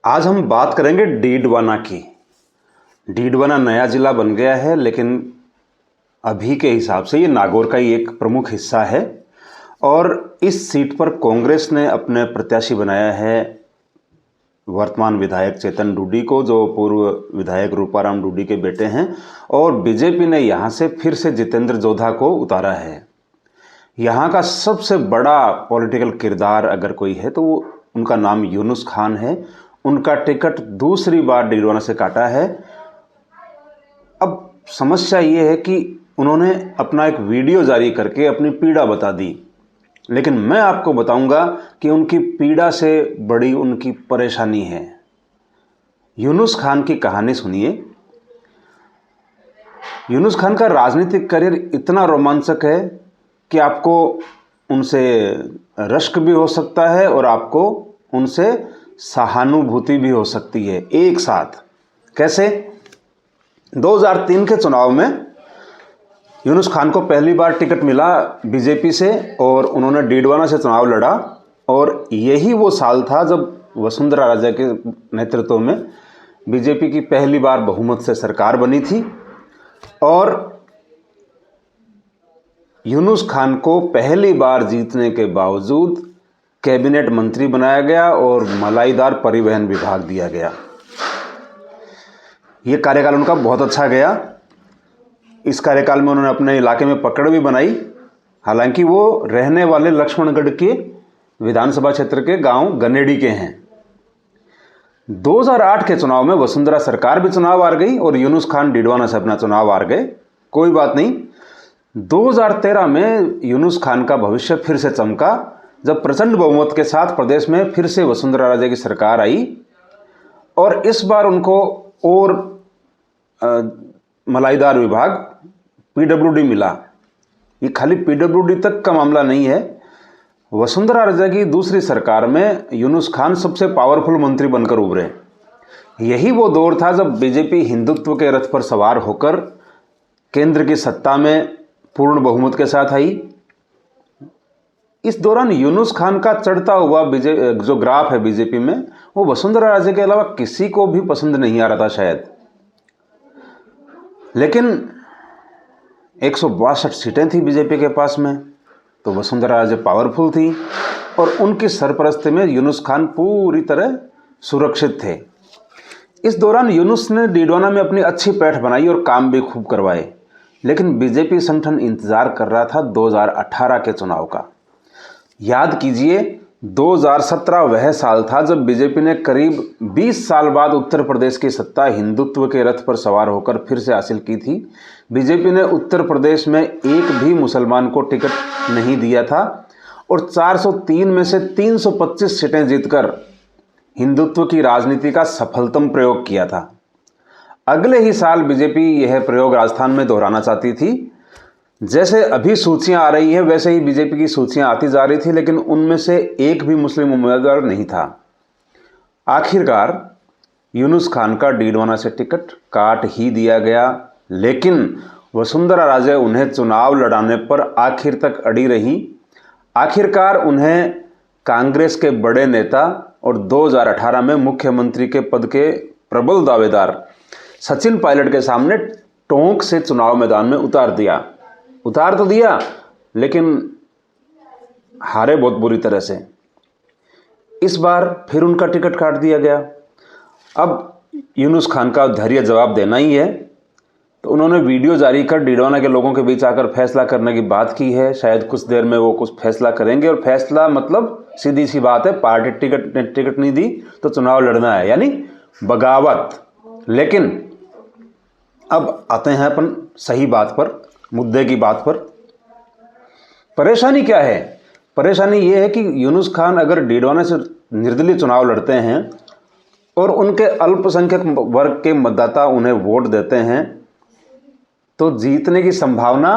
आज हम बात करेंगे डीडवाना की। डीडवाना नया जिला बन गया है, लेकिन अभी के हिसाब से ये नागौर का ही एक प्रमुख हिस्सा है और इस सीट पर कांग्रेस ने अपने प्रत्याशी बनाया है वर्तमान विधायक चेतन डूडी को, जो पूर्व विधायक रूपाराम डूडी के बेटे हैं। और बीजेपी ने यहाँ से फिर से जितेंद्र जोधा को उतारा है। यहाँ का सबसे बड़ा पॉलिटिकल किरदार अगर कोई है तो वो उनका नाम यूनुस खान है। उनका टिकट दूसरी बार डीडवाना से काटा है। अब समस्या ये है कि उन्होंने अपना एक वीडियो जारी करके अपनी पीड़ा बता दी, लेकिन मैं आपको बताऊंगा कि उनकी पीड़ा से बड़ी उनकी परेशानी है। यूनुस खान की कहानी सुनिए। यूनुस खान का राजनीतिक करियर इतना रोमांचक है कि आपको उनसे रश्क भी हो सकता है और आपको उनसे सहानुभूति भी हो सकती है एक साथ। कैसे? 2003 के चुनाव में यूनुस खान को पहली बार टिकट मिला बीजेपी से और उन्होंने डीडवाना से चुनाव लड़ा। और यही वो साल था जब वसुंधरा राजे के नेतृत्व में बीजेपी की पहली बार बहुमत से सरकार बनी थी और यूनुस खान को पहली बार जीतने के बावजूद कैबिनेट मंत्री बनाया गया और मलाईदार परिवहन विभाग दिया गया। ये कार्यकाल उनका बहुत अच्छा गया। इस कार्यकाल में उन्होंने अपने इलाके में पकड़ भी बनाई। हालांकि वो रहने वाले लक्ष्मणगढ़ के विधानसभा क्षेत्र के गांव गनेड़ी के हैं। 2008 के चुनाव में वसुंधरा सरकार भी चुनाव हार गई और यूनुस खान डीडवाना से अपना चुनाव हार गए। कोई बात नहीं। 2013 में यूनुस खान का भविष्य फिर से चमका जब प्रचंड बहुमत के साथ प्रदेश में फिर से वसुंधरा राजे की सरकार आई और इस बार उनको और मलाईदार विभाग पीडब्ल्यूडी मिला। ये खाली पीडब्ल्यूडी तक का मामला नहीं है। वसुंधरा राजे की दूसरी सरकार में यूनुस खान सबसे पावरफुल मंत्री बनकर उभरे। यही वो दौर था जब बीजेपी हिंदुत्व के रथ पर सवार होकर केंद्र की सत्ता में पूर्ण बहुमत के साथ आई। इस दौरान यूनुस खान का चढ़ता हुआ जो ग्राफ है बीजेपी में, वो वसुंधरा राजे के अलावा किसी को भी पसंद नहीं आ रहा था शायद। लेकिन 162 सीटें थी बीजेपी के पास में, तो वसुंधरा राजे पावरफुल थी और उनकी सरपरस्ती में यूनुस खान पूरी तरह सुरक्षित थे। इस दौरान यूनुस ने डीडवाना में अपनी अच्छी पैठ बनाई और काम भी खूब करवाए। लेकिन बीजेपी संगठन इंतजार कर रहा था 2018 के चुनाव का। याद कीजिए, 2017 वह साल था जब बीजेपी ने करीब 20 साल बाद उत्तर प्रदेश की सत्ता हिंदुत्व के रथ पर सवार होकर फिर से हासिल की थी। बीजेपी ने उत्तर प्रदेश में एक भी मुसलमान को टिकट नहीं दिया था और 403 में से 325 सीटें जीतकर हिंदुत्व की राजनीति का सफलतम प्रयोग किया था। अगले ही साल बीजेपी यह प्रयोग राजस्थान में दोहराना चाहती थी। जैसे अभी सूचियां आ रही हैं वैसे ही बीजेपी की सूचियां आती जा रही थी, लेकिन उनमें से एक भी मुस्लिम उम्मीदवार नहीं था। आखिरकार यूनुस खान का डीडवाना से टिकट काट ही दिया गया, लेकिन वसुंधरा राजे उन्हें चुनाव लड़ाने पर आखिर तक अड़ी रही। आखिरकार उन्हें कांग्रेस के बड़े नेता और 2018 में मुख्यमंत्री के पद के प्रबल दावेदार सचिन पायलट के सामने टोंक से चुनाव मैदान में उतार तो दिया, लेकिन हारे बहुत बुरी तरह से। इस बार फिर उनका टिकट काट दिया गया। अब यूनुस खान का धैर्य जवाब देना ही है, तो उन्होंने वीडियो जारी कर डीडवाना के लोगों के बीच आकर फैसला करने की बात की है। शायद कुछ देर में वो कुछ फैसला करेंगे और फैसला मतलब सीधी सी बात है, पार्टी टिकट नहीं दी तो चुनाव लड़ना है, यानी बगावत। लेकिन अब आते हैं अपन सही बात पर, मुद्दे की बात पर। परेशानी क्या है? परेशानी यह है कि यूनुस खान अगर डीडवाना से निर्दलीय चुनाव लड़ते हैं और उनके अल्पसंख्यक वर्ग के मतदाता उन्हें वोट देते हैं, तो जीतने की संभावना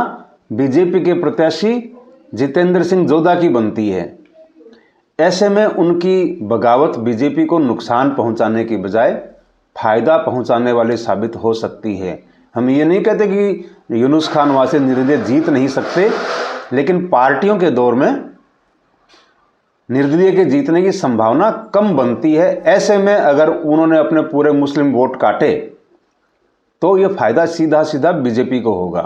बीजेपी के प्रत्याशी जितेंद्र सिंह जोधा की बनती है। ऐसे में उनकी बगावत बीजेपी को नुकसान पहुंचाने की बजाय फायदा पहुंचाने वाली साबित हो सकती है। हम ये नहीं कहते कि यूनुस खान वहाँ से निर्दलीय जीत नहीं सकते, लेकिन पार्टियों के दौर में निर्दलीय के जीतने की संभावना कम बनती है। ऐसे में अगर उन्होंने अपने पूरे मुस्लिम वोट काटे तो ये फायदा सीधा सीधा बीजेपी को होगा।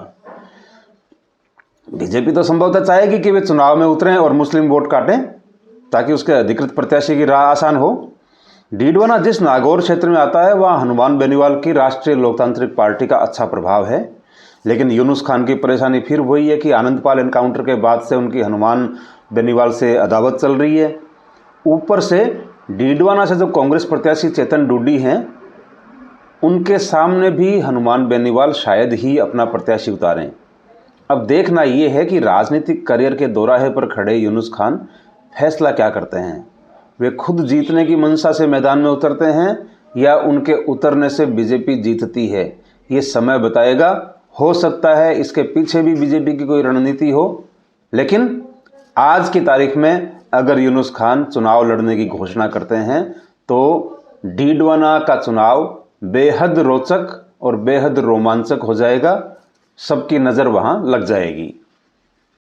बीजेपी तो संभवतः चाहेगी कि वे चुनाव में उतरें और मुस्लिम वोट काटें ताकि उसके अधिकृत प्रत्याशी की राह आसान हो। डीडवाना जिस नागौर क्षेत्र में आता है वहाँ हनुमान बेनीवाल की राष्ट्रीय लोकतांत्रिक पार्टी का अच्छा प्रभाव है, लेकिन यूनुस खान की परेशानी फिर वही है कि आनंदपाल एनकाउंटर के बाद से उनकी हनुमान बेनीवाल से अदावत चल रही है। ऊपर से डीडवाना से जो कांग्रेस प्रत्याशी चेतन डूडी हैं, उनके सामने भी हनुमान बेनीवाल शायद ही अपना प्रत्याशी उतारें। अब देखना ये है कि राजनीतिक करियर के दोराहे पर खड़े यूनुस खान फैसला क्या करते हैं। वे खुद जीतने की मंशा से मैदान में उतरते हैं या उनके उतरने से बीजेपी जीतती है, ये समय बताएगा। हो सकता है इसके पीछे भी बीजेपी की कोई रणनीति हो, लेकिन आज की तारीख में अगर यूनुस खान चुनाव लड़ने की घोषणा करते हैं तो डीडवाना का चुनाव बेहद रोचक और बेहद रोमांचक हो जाएगा। सबकी नज़र वहाँ लग जाएगी।